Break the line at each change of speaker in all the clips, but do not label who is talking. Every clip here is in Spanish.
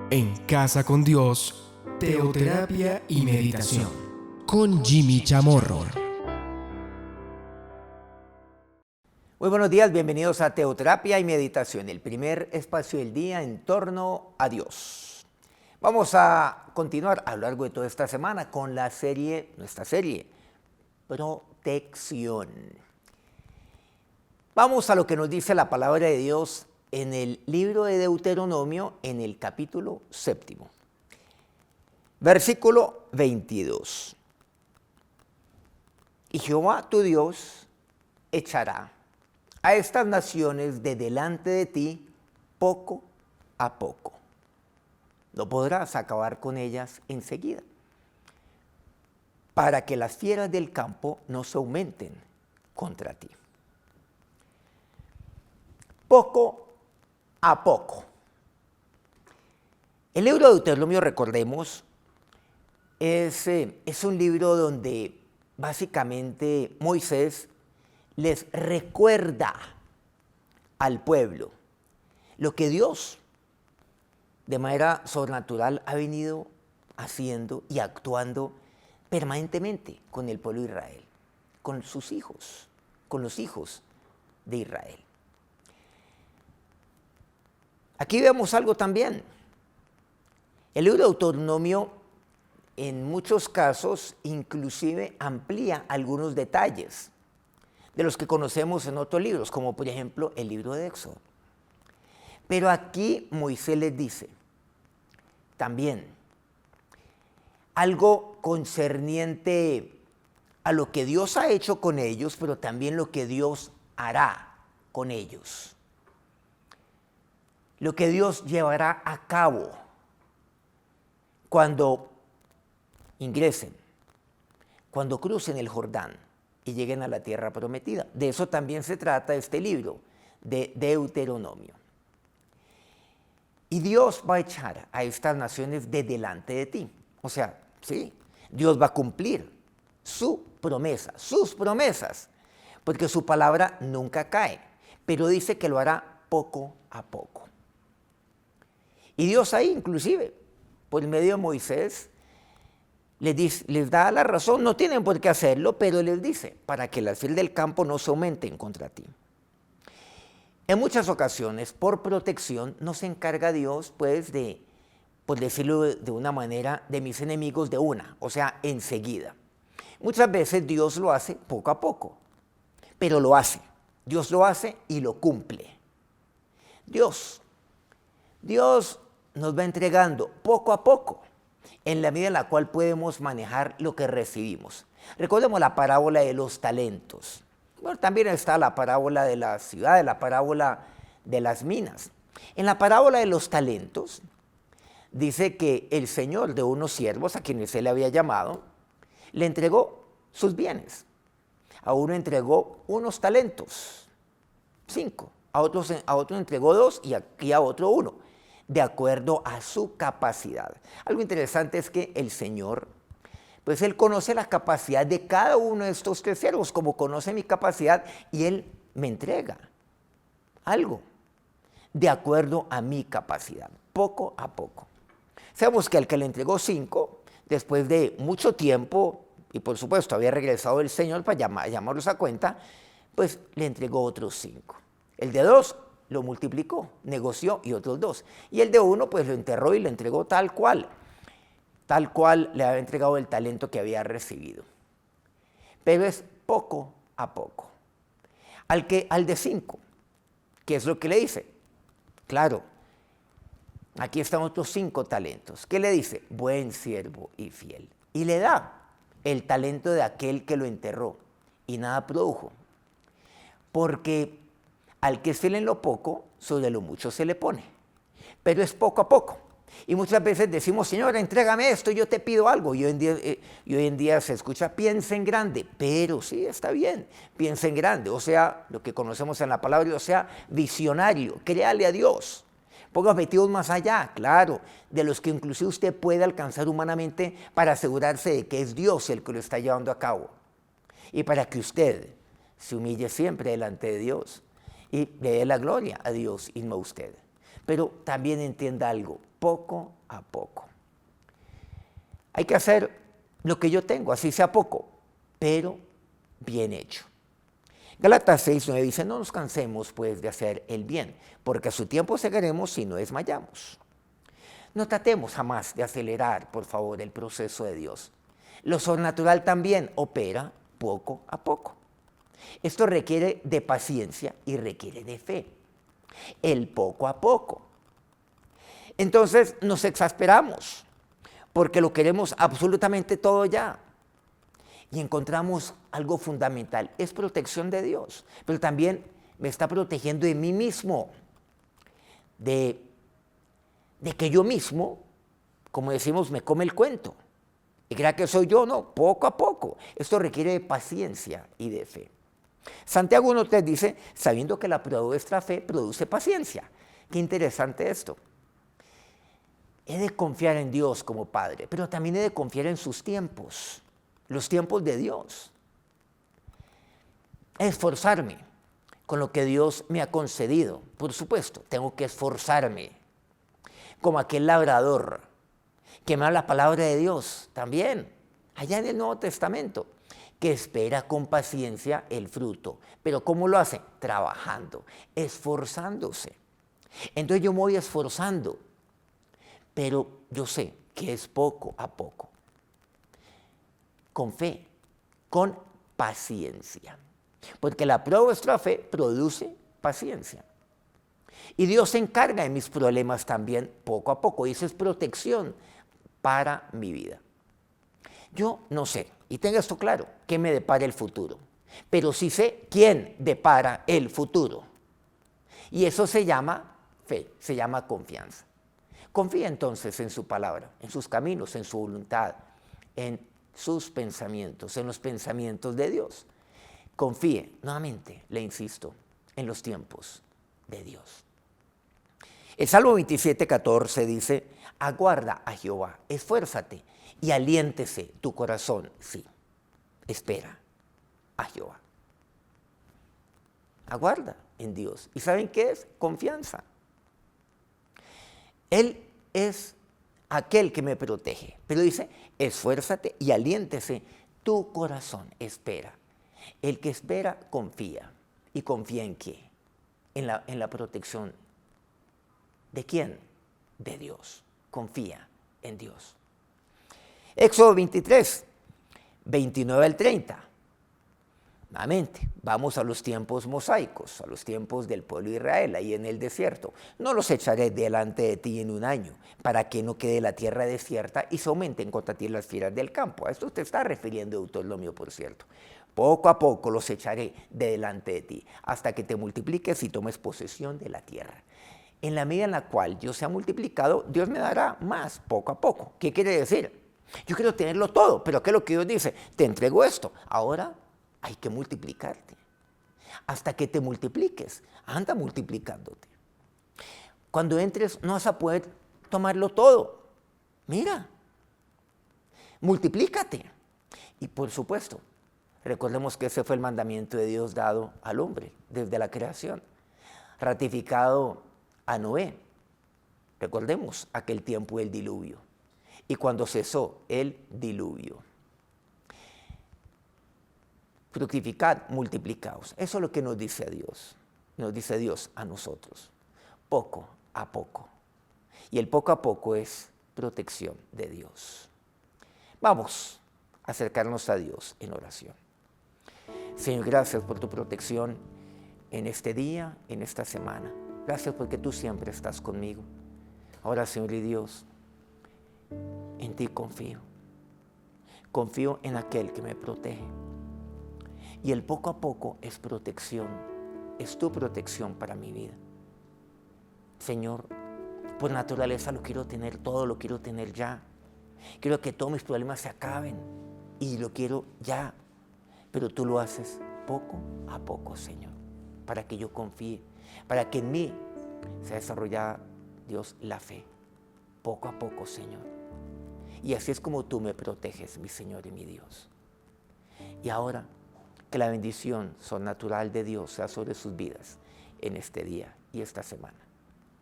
En Casa con Dios, teoterapia y meditación, con Jimmy Chamorro.
Muy buenos días, bienvenidos a Teoterapia y Meditación, el primer espacio del día en torno a Dios. Vamos a continuar a lo largo de toda esta semana con nuestra serie, Protección. Vamos a lo que nos dice la palabra de Dios en el libro de Deuteronomio, en el capítulo 7. Versículo 22. Y Jehová tu Dios echará a estas naciones de delante de ti poco a poco. No podrás acabar con ellas enseguida, para que las fieras del campo no se aumenten contra ti. Poco a poco. El libro de Deuteronomio, recordemos, es un libro donde básicamente Moisés les recuerda al pueblo lo que Dios de manera sobrenatural ha venido haciendo y actuando permanentemente con el pueblo de Israel, con sus hijos, con los hijos de Israel. Aquí vemos algo también. El libro de Deuteronomio en muchos casos inclusive amplía algunos detalles de los que conocemos en otros libros, como por ejemplo el libro de Éxodo. Pero aquí Moisés les dice también algo concerniente a lo que Dios ha hecho con ellos, pero también lo que Dios hará con ellos. Lo que Dios llevará a cabo cuando ingresen, cuando crucen el Jordán y lleguen a la tierra prometida. De eso también se trata este libro de Deuteronomio. Y Dios va a echar a estas naciones de delante de ti. O sea, sí, Dios va a cumplir sus promesas, porque su palabra nunca cae, pero dice que lo hará poco a poco. Y Dios ahí, inclusive, por medio de Moisés, les da la razón, no tienen por qué hacerlo, pero les dice, para que las fieras del campo no se aumenten contra ti. En muchas ocasiones, por protección, no se encarga Dios, pues, por decirlo de una manera, de mis enemigos de una, o sea, enseguida. Muchas veces Dios lo hace poco a poco, pero lo hace. Dios lo hace y lo cumple. Dios nos va entregando poco a poco, en la medida en la cual podemos manejar lo que recibimos. Recordemos la parábola de los talentos. Bueno, también está la parábola de la ciudad, la parábola de las minas. En la parábola de los talentos, dice que el señor de unos siervos, a quienes él había llamado, le entregó sus bienes. A uno entregó unos talentos, 5. A otro entregó 2 y a otro 1. De acuerdo a su capacidad. Algo interesante es que el Señor, pues Él conoce la capacidad de cada uno de estos 3 siervos, como conoce mi capacidad, y Él me entrega algo de acuerdo a mi capacidad, poco a poco. Sabemos que al que le entregó 5, después de mucho tiempo, y por supuesto había regresado el Señor para llamarlos a cuenta, pues le entregó otros 5. El de 2 lo multiplicó, negoció y otros 2. Y el de 1 pues lo enterró y lo entregó tal cual le había entregado el talento que había recibido. Pero es poco a poco. Al de 5, ¿qué es lo que le dice? Claro, aquí están otros 5 talentos. ¿Qué le dice? Buen siervo y fiel. Y le da el talento de aquel que lo enterró y nada produjo. Porque al que es fiel en lo poco, sobre lo mucho se le pone. Pero es poco a poco. Y muchas veces decimos, Señor, entrégame esto, yo te pido algo. Y hoy en día se escucha, piensa en grande. Pero sí, está bien, piensa en grande. O sea, lo que conocemos en la palabra, o sea, visionario. Créale a Dios. Ponga objetivos más allá, claro, de los que inclusive usted puede alcanzar humanamente para asegurarse de que es Dios el que lo está llevando a cabo. Y para que usted se humille siempre delante de Dios y le dé la gloria a Dios y no a usted. Pero también entienda algo, poco a poco. Hay que hacer lo que yo tengo, así sea poco, pero bien hecho. Gálatas 6:9 dice, no nos cansemos pues de hacer el bien, porque a su tiempo segaremos si no desmayamos. No tratemos jamás de acelerar, por favor, el proceso de Dios. Lo sobrenatural también opera poco a poco. Esto requiere de paciencia y requiere de fe. El poco a poco. Entonces nos exasperamos porque lo queremos absolutamente todo ya. Y encontramos algo fundamental, es protección de Dios, pero también me está protegiendo de mí mismo, de que yo mismo, como decimos, me come el cuento. Y crea que soy yo, no, poco a poco. Esto requiere de paciencia y de fe. Santiago 1:3 dice, sabiendo que la prueba de vuestra fe produce paciencia. Qué interesante esto. He de confiar en Dios como Padre, pero también he de confiar en sus tiempos, los tiempos de Dios. Esforzarme con lo que Dios me ha concedido. Por supuesto, tengo que esforzarme. Como aquel labrador que me da la palabra de Dios también, allá en el Nuevo Testamento, que espera con paciencia el fruto. Pero ¿cómo lo hace? Trabajando, esforzándose. Entonces yo me voy esforzando, pero yo sé que es poco a poco. Con fe, con paciencia. Porque la prueba de vuestra fe produce paciencia. Y Dios se encarga de mis problemas también poco a poco. Y eso es protección para mi vida. Yo no sé, y tenga esto claro, qué me depara el futuro. Pero sí sé quién depara el futuro. Y eso se llama fe, se llama confianza. Confía entonces en su palabra, en sus caminos, en su voluntad, en sus pensamientos, en los pensamientos de Dios. Confíe, nuevamente, le insisto, en los tiempos de Dios. El Salmo 27:14 dice, aguarda a Jehová, esfuérzate y aliéntese tu corazón. Sí, espera a Jehová. Aguarda en Dios. ¿Y saben qué es? Confianza. Él es aquel que me protege. Pero dice, esfuérzate y aliéntese tu corazón. Espera. El que espera confía. ¿Y confía en qué? En la protección. ¿De quién? De Dios. Confía en Dios. Éxodo 23, 29 al 30. Nuevamente, vamos a los tiempos mosaicos, a los tiempos del pueblo de Israel, ahí en el desierto. No los echaré delante de ti en un año, para que no quede la tierra desierta y se aumenten contra ti las fieras del campo. A esto te está refiriendo Deuteronomio, por cierto. Poco a poco los echaré de delante de ti, hasta que te multipliques y tomes posesión de la tierra. En la medida en la cual yo sea multiplicado, Dios me dará más poco a poco. ¿Qué quiere decir? Yo quiero tenerlo todo, pero ¿qué es lo que Dios dice? Te entrego esto. Ahora hay que multiplicarte. Hasta que te multipliques, anda multiplicándote. Cuando entres no vas a poder tomarlo todo. Mira, multiplícate. Y por supuesto, recordemos que ese fue el mandamiento de Dios dado al hombre desde la creación, ratificado a Noé. Recordemos aquel tiempo del diluvio. Y cuando cesó el diluvio. Fructificad, multiplicaos. Eso es lo que nos dice a Dios. Nos dice Dios a nosotros. Poco a poco. Y el poco a poco es protección de Dios. Vamos a acercarnos a Dios en oración. Señor, gracias por tu protección en este día, en esta semana. Gracias porque tú siempre estás conmigo. Ahora, Señor y Dios, en ti confío. Confío en aquel que me protege. Y el poco a poco es protección, es tu protección para mi vida. Señor, por naturaleza lo quiero tener todo, lo quiero tener ya. Quiero que todos mis problemas se acaben y lo quiero ya. Pero tú lo haces poco a poco, Señor, para que yo confíe, para que en mí se desarrolle, Dios, la fe. Poco a poco, Señor. Y así es como tú me proteges, mi Señor y mi Dios. Y ahora, que la bendición sobrenatural de Dios sea sobre sus vidas en este día y esta semana.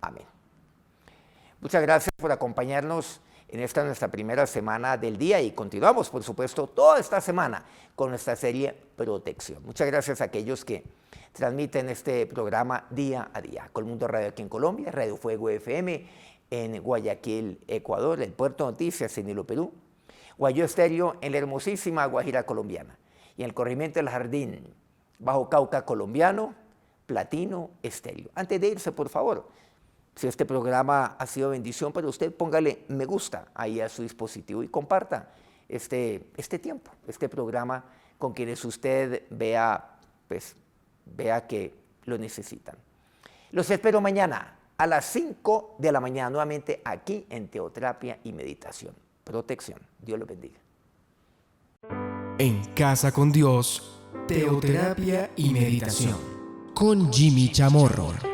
Amén. Muchas gracias por acompañarnos en esta nuestra primera semana del día y continuamos, por supuesto, toda esta semana con nuestra serie Protección. Muchas gracias a aquellos que transmiten este programa día a día. Colmundo Radio aquí en Colombia, Radio Fuego FM en Guayaquil, Ecuador, el Puerto Noticias en Hilo, Perú, Guayó Estéreo en la hermosísima Guajira colombiana y en el corrimiento del Jardín, Bajo Cauca colombiano, Platino Estéreo. Antes de irse, por favor, si este programa ha sido bendición para usted, póngale me gusta ahí a su dispositivo y comparta este tiempo, este programa con quienes usted vea que lo necesitan. Los espero mañana a las 5 de la mañana, nuevamente aquí en Teoterapia y Meditación. Protección. Dios los bendiga.
En Casa con Dios, Teoterapia y Meditación. Con Jimmy Chamorro.